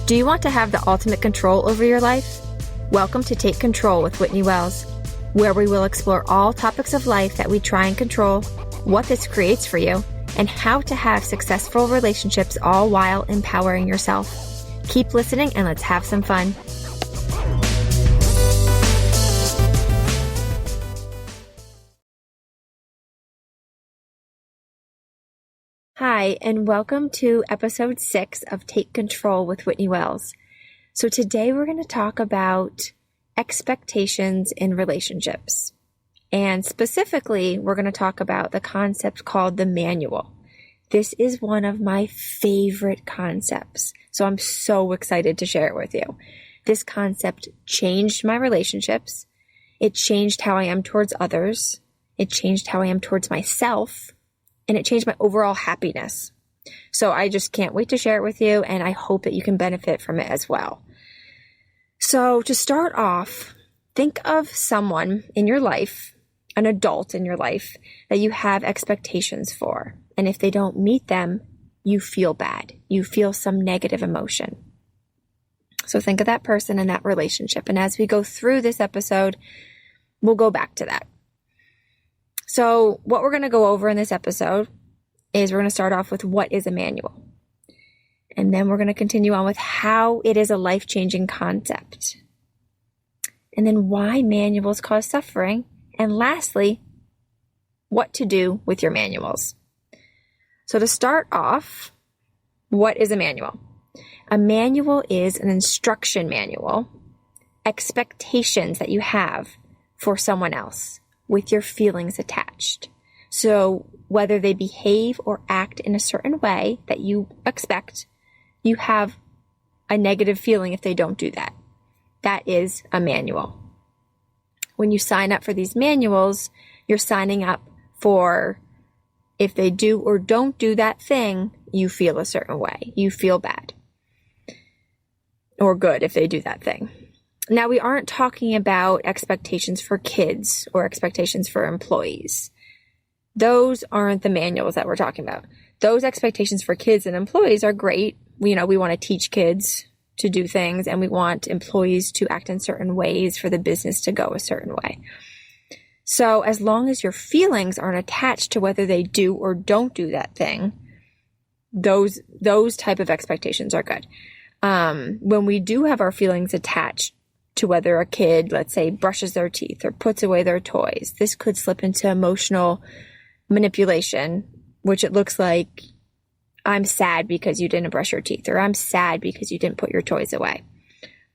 Do you want to have the ultimate control over your life? Welcome to Take Control with Whitney Wells, where we will explore all topics of life that we try and control, what this creates for you, and how to have successful relationships all while empowering yourself. Keep listening and let's have some fun. Hi, and welcome to episode 6 of Take Control with Whitney Wells. So today we're going to talk about expectations in relationships. And specifically, we're going to talk about the concept called the manual. This is one of my favorite concepts. So I'm so excited to share it with you. This concept changed my relationships. It changed how I am towards others. It changed how I am towards myself. And it changed my overall happiness. So I just can't wait to share it with you, and I hope that you can benefit from it as well. So to start off, think of someone in your life, an adult in your life, that you have expectations for. And if they don't meet them, you feel bad. You feel some negative emotion. So think of that person and that relationship. And as we go through this episode, we'll go back to that. So what we're going to go over in this episode is we're going to start off with what is a manual. And then we're going to continue on with how it is a life-changing concept. And then why manuals cause suffering. And lastly, what to do with your manuals. So to start off, what is a manual? A manual is an instruction manual, expectations that you have for someone else, with your feelings attached. So whether they behave or act in a certain way that you expect, you have a negative feeling if they don't do that. That is a manual. When you sign up for these manuals, you're signing up for if they do or don't do that thing, you feel a certain way. You feel bad. Or good if they do that thing. Now, we aren't talking about expectations for kids or expectations for employees. Those aren't the manuals that we're talking about. Those expectations for kids and employees are great. We want to teach kids to do things, and we want employees to act in certain ways for the business to go a certain way. So as long as your feelings aren't attached to whether they do or don't do that thing, those type of expectations are good. When we do have our feelings attached to whether a kid, let's say, brushes their teeth or puts away their toys, this could slip into emotional manipulation, which it looks like, I'm sad because you didn't brush your teeth, or I'm sad because you didn't put your toys away,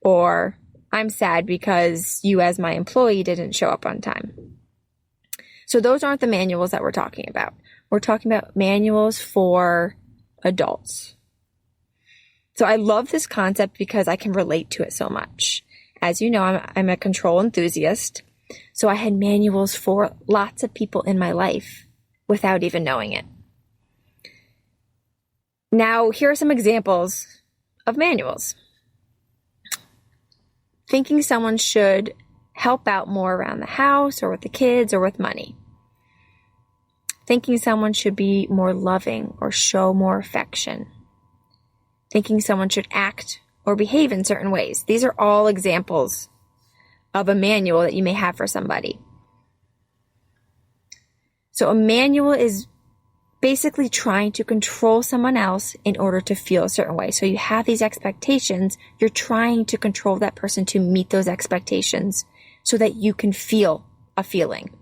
or I'm sad because you as my employee didn't show up on time. So those aren't the manuals that we're talking about. We're talking about manuals for adults. So I love this concept because I can relate to it so much. As you know, I'm a control enthusiast, so I had manuals for lots of people in my life without even knowing it. Now, here are some examples of manuals. Thinking someone should help out more around the house or with the kids or with money. Thinking someone should be more loving or show more affection. Thinking someone should act or behave in certain ways. These are all examples of a manual that you may have for somebody. So a manual is basically trying to control someone else in order to feel a certain way. So you have these expectations, you're trying to control that person to meet those expectations so that you can feel a feeling.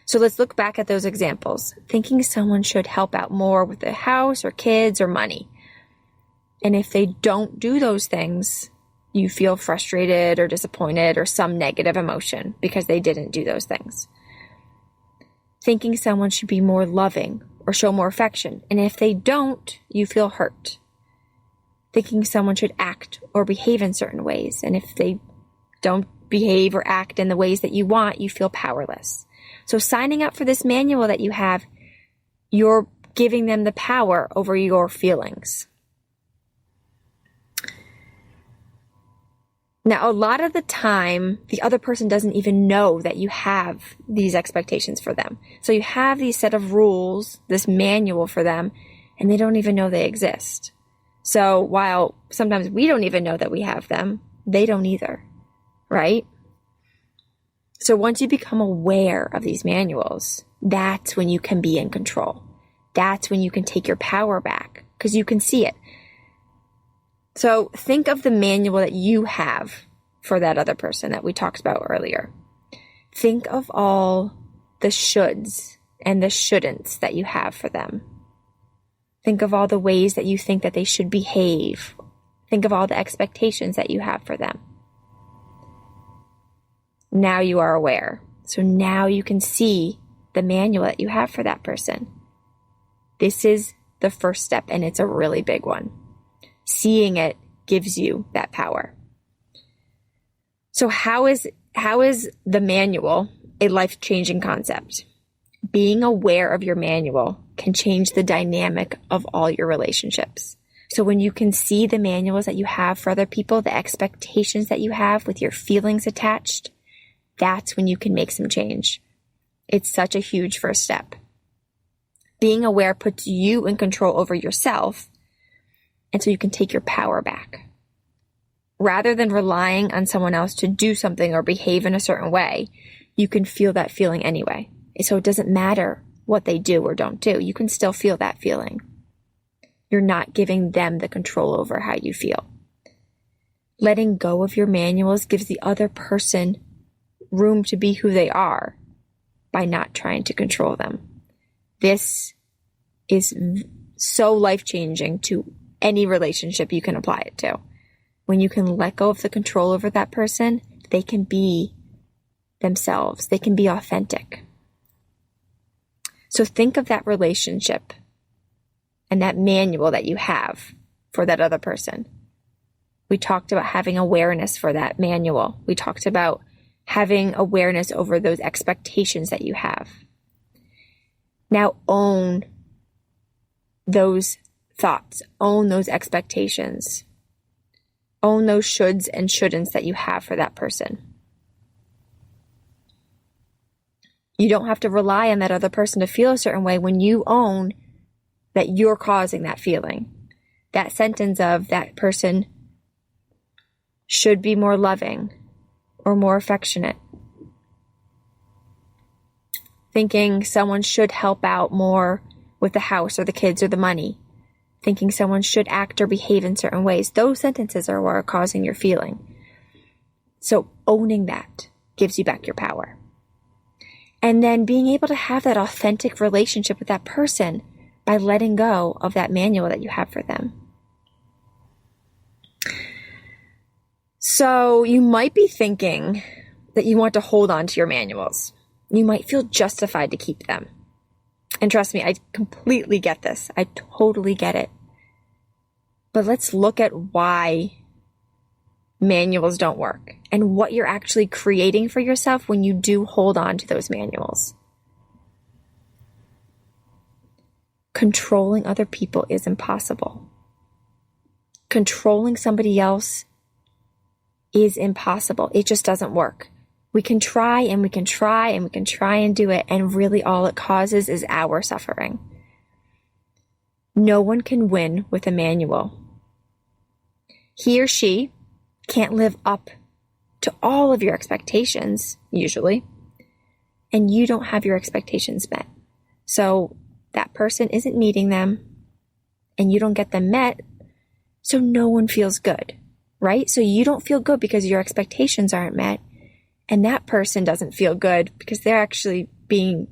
So let's look back at those examples. Thinking someone should help out more with the house or kids or money. And if they don't do those things, you feel frustrated or disappointed or some negative emotion because they didn't do those things. Thinking someone should be more loving or show more affection. And if they don't, you feel hurt. Thinking someone should act or behave in certain ways. And if they don't behave or act in the ways that you want, you feel powerless. So signing up for this manual that you have, you're giving them the power over your feelings. Now, a lot of the time, the other person doesn't even know that you have these expectations for them. So you have these set of rules, this manual for them, and they don't even know they exist. So while sometimes we don't even know that we have them, they don't either, right? So once you become aware of these manuals, that's when you can be in control. That's when you can take your power back because you can see it. So think of the manual that you have for that other person that we talked about earlier. Think of all the shoulds and the shouldn'ts that you have for them. Think of all the ways that you think that they should behave. Think of all the expectations that you have for them. Now you are aware. So now you can see the manual that you have for that person. This is the first step, and it's a really big one. Seeing it gives you that power. So how is the manual a life-changing concept? Being aware of your manual can change the dynamic of all your relationships. So when you can see the manuals that you have for other people, the expectations that you have with your feelings attached, that's when you can make some change. It's such a huge first step. Being aware puts you in control over yourself, and so you can take your power back. Rather than relying on someone else to do something or behave in a certain way, you can feel that feeling anyway. So it doesn't matter what they do or don't do. You can still feel that feeling. You're not giving them the control over how you feel. Letting go of your manuals gives the other person room to be who they are by not trying to control them. This is so life-changing to any relationship you can apply it to. When you can let go of the control over that person, they can be themselves. They can be authentic. So think of that relationship and that manual that you have for that other person. We talked about having awareness for that manual. We talked about having awareness over those expectations that you have. Now own those thoughts, own those expectations, own those shoulds and shouldn'ts that you have for that person. You don't have to rely on that other person to feel a certain way when you own that you're causing that feeling. That sentence of that person should be more loving or more affectionate. Thinking someone should help out more with the house or the kids or the money. Thinking someone should act or behave in certain ways. Those sentences are what are causing your feeling. So owning that gives you back your power. And then being able to have that authentic relationship with that person by letting go of that manual that you have for them. So you might be thinking that you want to hold on to your manuals. You might feel justified to keep them. And trust me, I completely get this. I totally get it. But let's look at why manuals don't work and what you're actually creating for yourself when you do hold on to those manuals. Controlling other people is impossible. Controlling somebody else is impossible. It just doesn't work. We can try and we can try and we can try and do it, and really all it causes is our suffering. No one can win with a manual. He or she can't live up to all of your expectations, usually, and you don't have your expectations met. So that person isn't meeting them, and you don't get them met, so no one feels good, right? So you don't feel good because your expectations aren't met, and that person doesn't feel good because they're actually being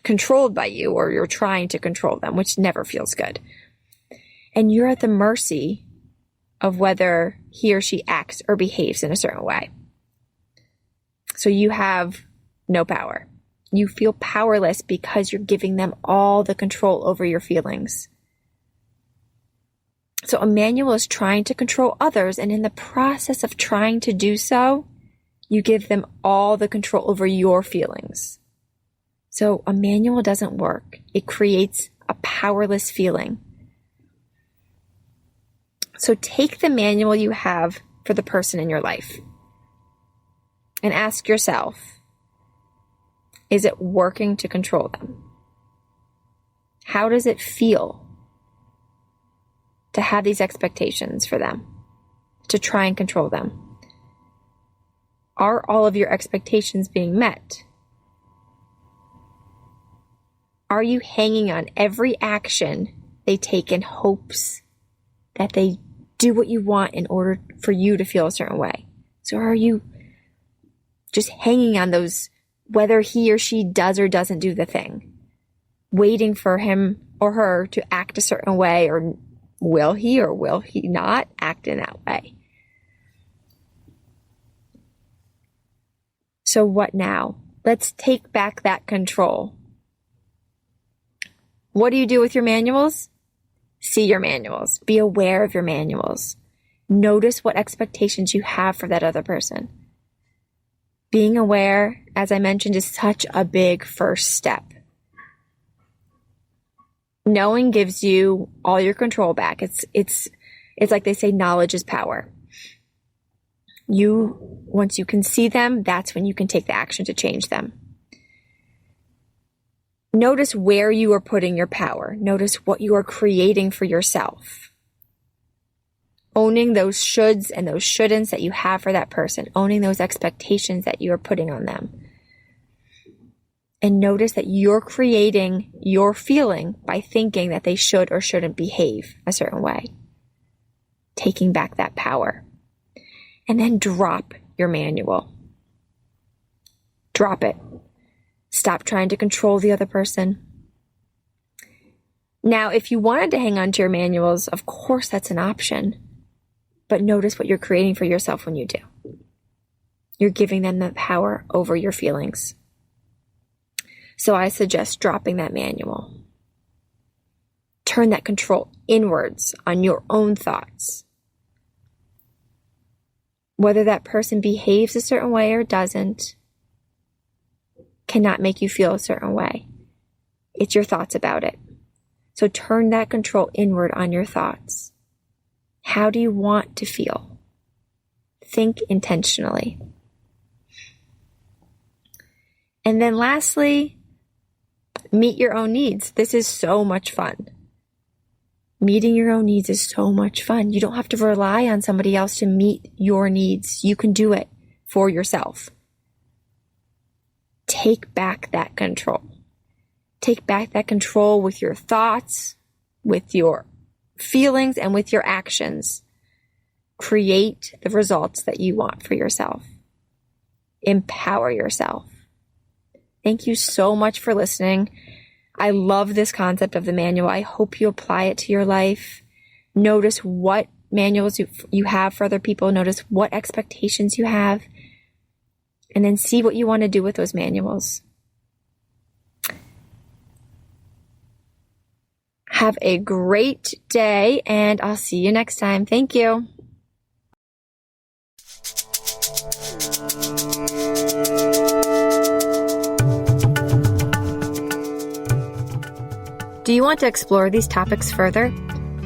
controlled by you, or you're trying to control them, which never feels good. And you're at the mercy of whether he or she acts or behaves in a certain way. So you have no power. You feel powerless because you're giving them all the control over your feelings. So a manual is trying to control others, and in the process of trying to do so, you give them all the control over your feelings. So a manual doesn't work. It creates a powerless feeling. So take the manual you have for the person in your life and ask yourself, is it working to control them? How does it feel? to have these expectations for them, to try and control them? Are all of your expectations being met? Are you hanging on every action they take in hopes that they do what you want in order for you to feel a certain way? So are you just hanging on those, whether he or she does or doesn't do the thing, waiting for him or her to act a certain way, or will he or will he not act in that way? So what now? Let's take back that control. What do you do with your manuals? See your manuals. Be aware of your manuals. Notice what expectations you have for that other person. Being aware, as I mentioned, is such a big first step. Knowing gives you all your control back. It's like they say, knowledge is power. Once you can see them, that's when you can take the action to change them. Notice where you are putting your power. Notice what you are creating for yourself. Owning those shoulds and those shouldn'ts that you have for that person. Owning those expectations that you are putting on them. And notice that you're creating your feeling by thinking that they should or shouldn't behave a certain way. Taking back that power. And then drop your manual. Drop it. Stop trying to control the other person. Now, if you wanted to hang on to your manuals, of course that's an option. But notice what you're creating for yourself when you do. You're giving them the power over your feelings. So I suggest dropping that manual. Turn that control inwards on your own thoughts. Whether that person behaves a certain way or doesn't, cannot make you feel a certain way. It's your thoughts about it. So turn that control inward on your thoughts. How do you want to feel? Think intentionally. And then lastly, meet your own needs. This is so much fun. Meeting your own needs is so much fun. You don't have to rely on somebody else to meet your needs. You can do it for yourself. Take back that control. Take back that control with your thoughts, with your feelings, and with your actions. Create the results that you want for yourself. Empower yourself. Thank you so much for listening. I love this concept of the manual. I hope you apply it to your life. Notice what manuals you have for other people. Notice what expectations you have. And then see what you want to do with those manuals. Have a great day, and I'll see you next time. Thank you. Do you want to explore these topics further?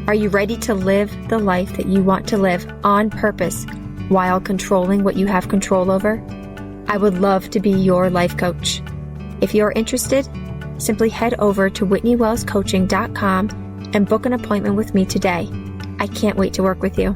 Are you ready to live the life that you want to live on purpose while controlling what you have control over? I would love to be your life coach. If you are interested, simply head over to whitneywellscoaching.com and book an appointment with me today. I can't wait to work with you.